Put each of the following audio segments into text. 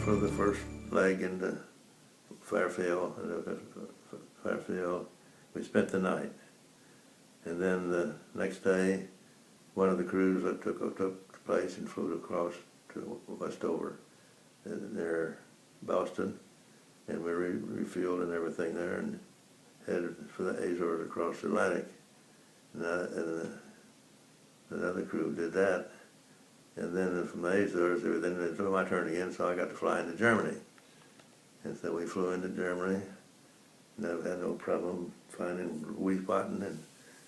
flew the first leg into Fairfield. We spent the night, and then the next day, one of the crews that took place and flew across to Westover, near Boston, and we refueled and everything there, and headed for the Azores across the Atlantic. And another crew did that, and then from the Azores, then it was my turn again, so I got to fly into Germany. And so we flew into Germany, and I had no problem finding Wiesbaden and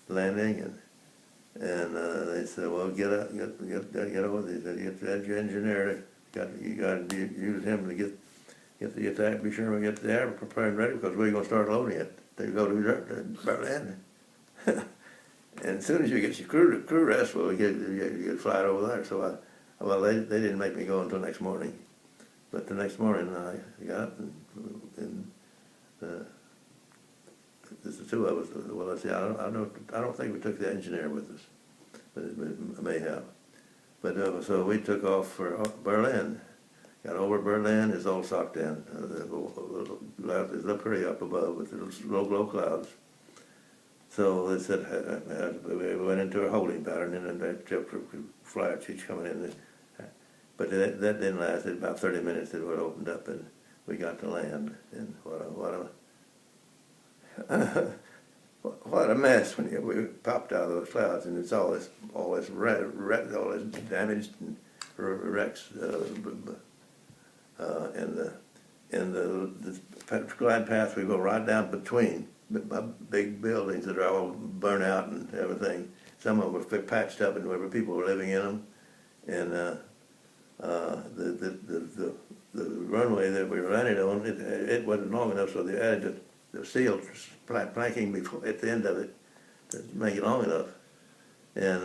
landing, and they said, well, get over there. They said, get your engineer, you got to use him to get the attack, be sure we get the air prepared and ready, because we're going to start loading it to go to Berlin. And as soon as you get your crew rest, well, you get flight over there. So they didn't make me go until next morning. But the next morning I got up and there's the two of us. Well, I said, I don't think we took the engineer with us, but it may have. But so we took off for Berlin. Got over Berlin, it's all socked in. It's up pretty up above with the low clouds. So they said, we went into a holding pattern, and then the flight sheets coming in. But that didn't last. It about 30 minutes. It opened up, and we got to land. And what a mess when we popped out of those clouds, and it's all this damaged and wrecks, and the glide path we go right down between big buildings that are all burnt out and everything. Some of them were patched up, and where people were living in them, and the runway that we landed on, it wasn't long enough, so they added the steel planking before at the end of it to make it long enough, and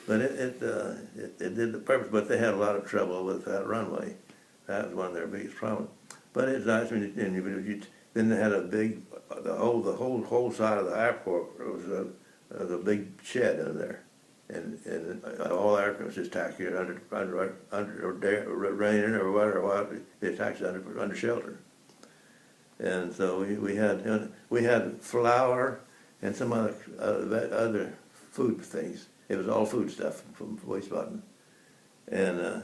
but it did the purpose. But they had a lot of trouble with that runway. That was one of their biggest problems. But it's nice when then they had a big, the whole side of the airport was a big shed in there, and all aircraft was just tacked here under raining or whatever, they tacked under shelter. And so we had flour and some other food things. It was all food stuff from Wiesbaden, and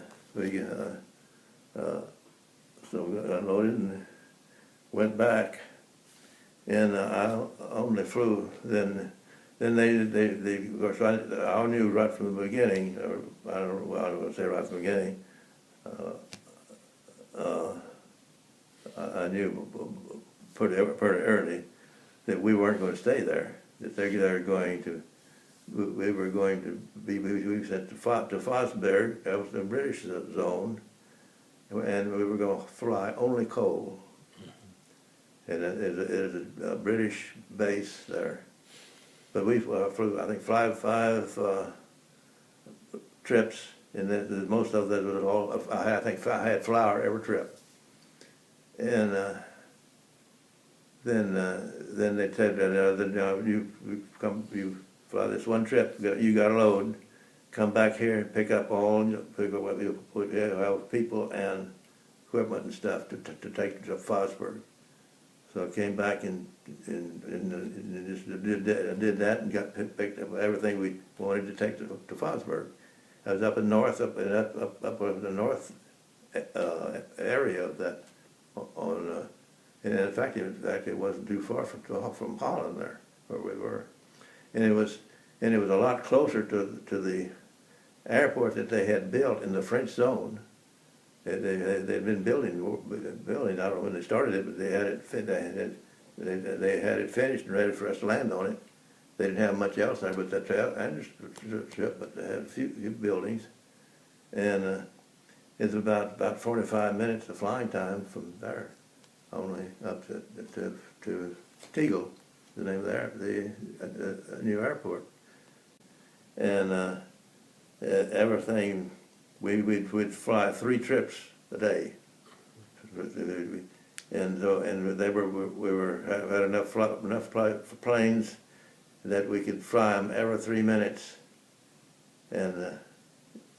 so we got unloaded and went back, and I only flew. Then they of course I knew right from the beginning, or I don't know, I don't want to say right from the beginning. I knew pretty early that we weren't going to stay there. That we were going to be. We sent to Fosberg. That was the British zone, and we were going to fly only coal. And it is a British base there. But we flew, I think, five trips, and most of that was all. I think I had flour every trip. And then they said that you fly this one trip, you got a load, come back here and pick up what you have people and equipment and stuff to take to Fosberg. So I came back and just did that and picked up everything we wanted to take to Fosberg. I was up in the north area of that and in fact it wasn't too far from Holland there where we were, and it was a lot closer to the airport that they had built in the French zone. They'd been building. I don't know when they started it, but they had it finished and ready for us to land on it. They didn't have much else there but that trip, but they had a few buildings, and it's about 45 minutes of flying time from there, only up to Tegel, the name of the new airport, and everything. We'd fly 3 trips a day, and we had enough planes that we could fly them every 3 minutes, and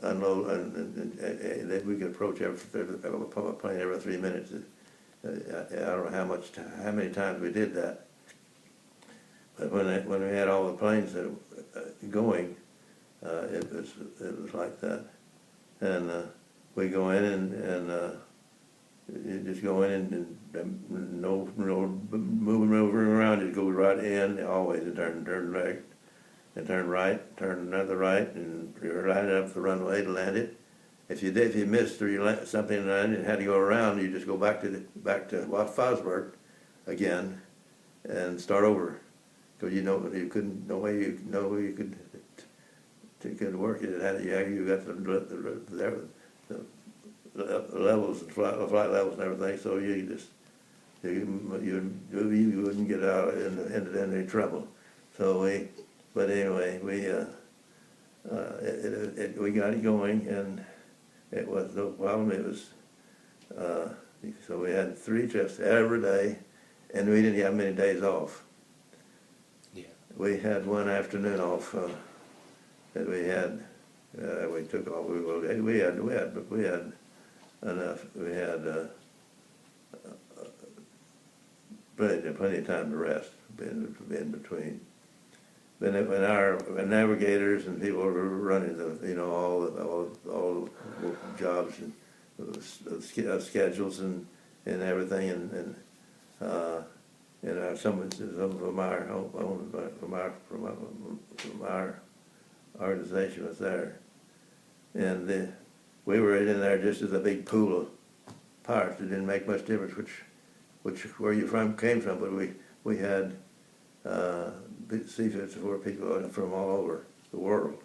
unload, and then we could approach a plane every 3 minutes. I don't know how many times we did that. But when we had all the planes going, it was like that. And we go in and you just go in and no moving around. You go right in always and turn left and turn right, turn another right, and you're right up the runway to land it. If you missed or you landed something and had to go around, you just go back to Fosburg again and start over. Because you couldn't, no way you could work it. You got the levels, the flight levels and everything, so you wouldn't get out into any trouble. So but anyway, we got it going, and it was no problem. It was so we had 3 trips every day, and we didn't have many days off. Yeah. We had one afternoon off that we had. We took off. We had enough. We had plenty of time to rest in between. Then when our navigators and people were running all the jobs and schedules and everything, and some from our organization was there, and we were in there just as a big pool of parts. It didn't make much difference where you came from, but we had C-54 people from all over the world,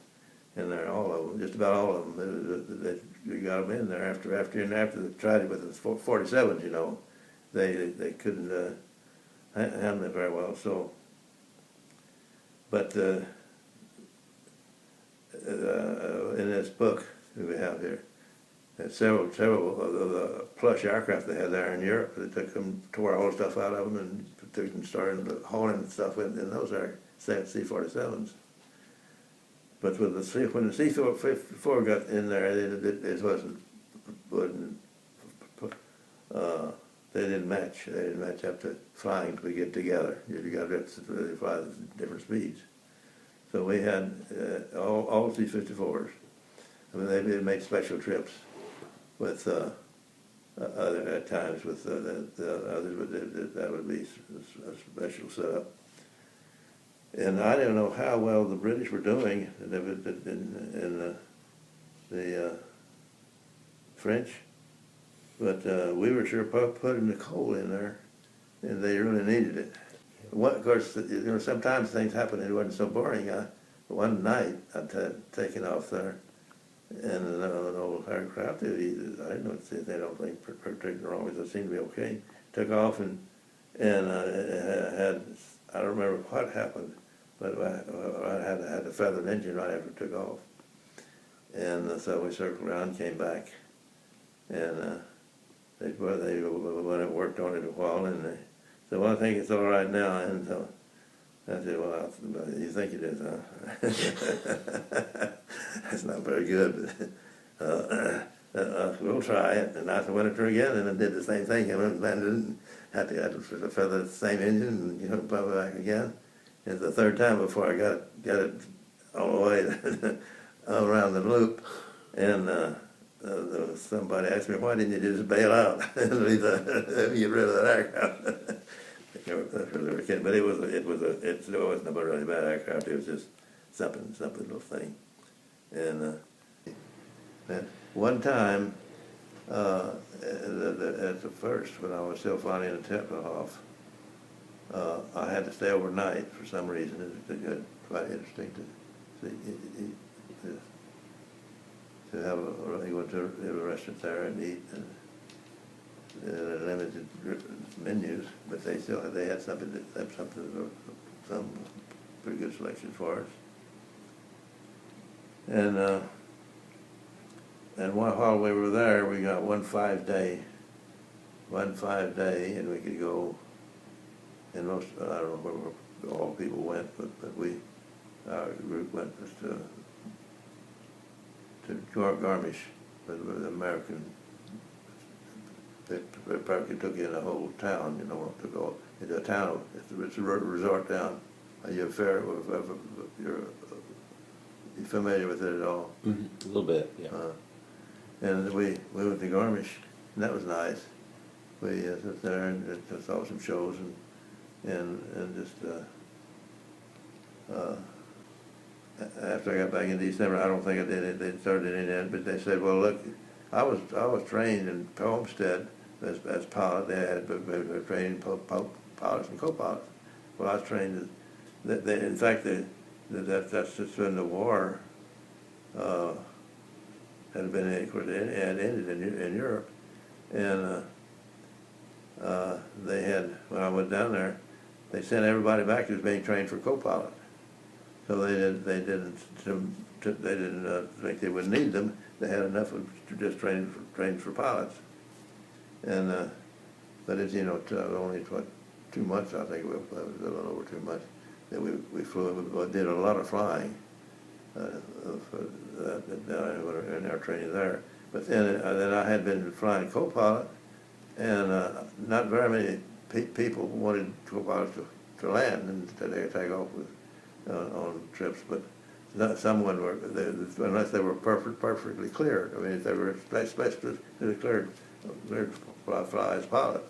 and they're all of them, just about all of them. We got them in there after they tried it with the 47s. They couldn't handle it very well. So, but in this book that we have here, there's several of the plush aircraft they had there in Europe. They tore all the stuff out of them and started hauling stuff in those C-47s. But when the C-54 got in there, it wasn't they didn't match. They didn't match up to flying to get together. You got to fly at different speeds. So we had all C-54s. I mean, they made special trips with other at times with the others, but that would be a special setup. And I don't know how well the British were doing in the French, but we were sure putting the coal in there, and they really needed it. Of course, sometimes things happened. It wasn't so boring. One night I'd taken off there, and an old aircraft. I don't think particularly wrong with it. It seemed to be okay. Took off and had, I don't remember what happened, but I had a feathered engine right after it took off. And so we circled around, came back, and they went and worked on it a while, and they said, well, I think it's all right now. And so I said, well, you think it is, huh? That's not very good, but we'll try it. And I went through again and did the same thing. I went and landed and had to feather the same engine and put it back again. It's the third time before I got it all the way around the loop. And somebody asked me, why didn't you just bail out and get rid of that aircraft? But it wasn't a really bad aircraft. It was just something little thing. And one time, at the first, when I was still flying in Tempelhof, I had to stay overnight for some reason. It's quite interesting to see. To have go to a restaurant there and eat, and limited menus, but they had some pretty good selection for us. And while we were there, we got one 5-day, and we could go. And most, I don't know where all people went, but our group went to to Garmisch, with the American. They practically took in a whole town, you know, to go into a town. It's a resort town. You're familiar with it at all? Mm-hmm. A little bit, yeah. And we went to Garmisch, and that was nice. We sat there and saw some shows and just. After I got back in December, I don't think I did it. They started in it, but they said, "Well, look, I was trained in Homestead as pilot. They had trained pilots and co-pilots. Well, I was trained as in fact, that's just when the war had been, of course, it had ended in Europe, and they had, when I went down there, they sent everybody back who was being trained for co-pilot. So they didn't think they would need them. They had enough of just trained for pilots, and but it's, you know, only 2 months, I think it was a little over 2 months that we flew. We did a lot of flying in our training there. But then I had been flying co-pilot, and not very many people wanted co-pilots to land and to take off with. On trips, but someone were, unless they were perfectly cleared. I mean, if they were specialists, they were cleared to fly as pilot,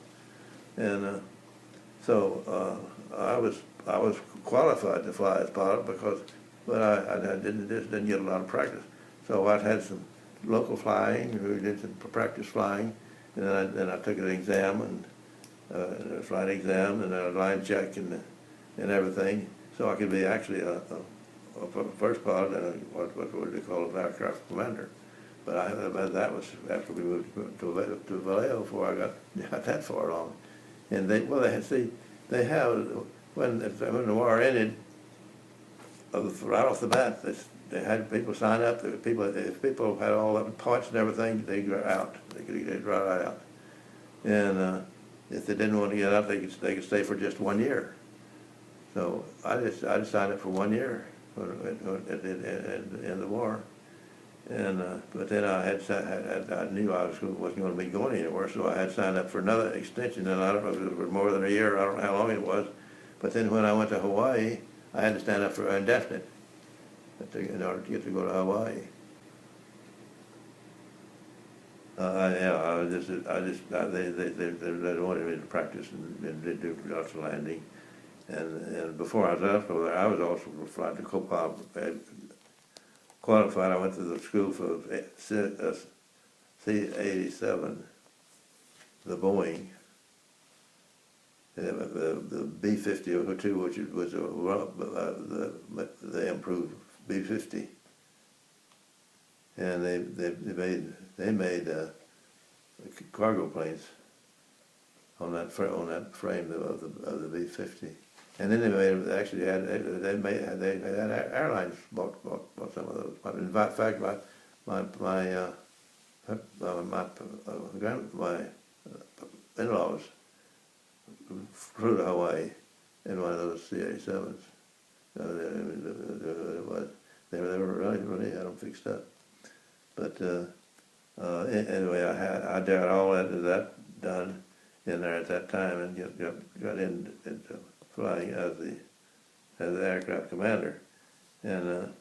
and so I was qualified to fly as pilot but I didn't get a lot of practice. So I had some local flying. We did some practice flying, and then I took an exam and a flight exam and a line check and everything. So I could be actually a first pilot and what would they call an aircraft commander. But that was after we moved to Vallejo before I got that far along. And they have when the war ended, right off the bat, they had people sign up. If people had all the points and everything, they got out. They'd right out. And if they didn't want to get out, they could stay for just 1 year. So I just signed up for 1 year in the war, and but then I knew I wasn't going to be going anywhere, so I had signed up for another extension, and I don't know if it was more than a year. I don't know how long it was, but then when I went to Hawaii, I had to stand up for indefinite in order to get to go to Hawaii. They wanted me to practice and do lots of landing. And before I was over there, I was also flying to co-pilot. Qualified, I went to the school for C-87, the Boeing, the B-50-02, which was the improved B-50, and they made cargo planes on that frame of the B-50. And then they had airlines bought some of those. In fact, my in-laws flew to Hawaii in one of those C-87s. They were really had them fixed up. But anyway, I got all that done in there at that time and got into flying as the aircraft commander, and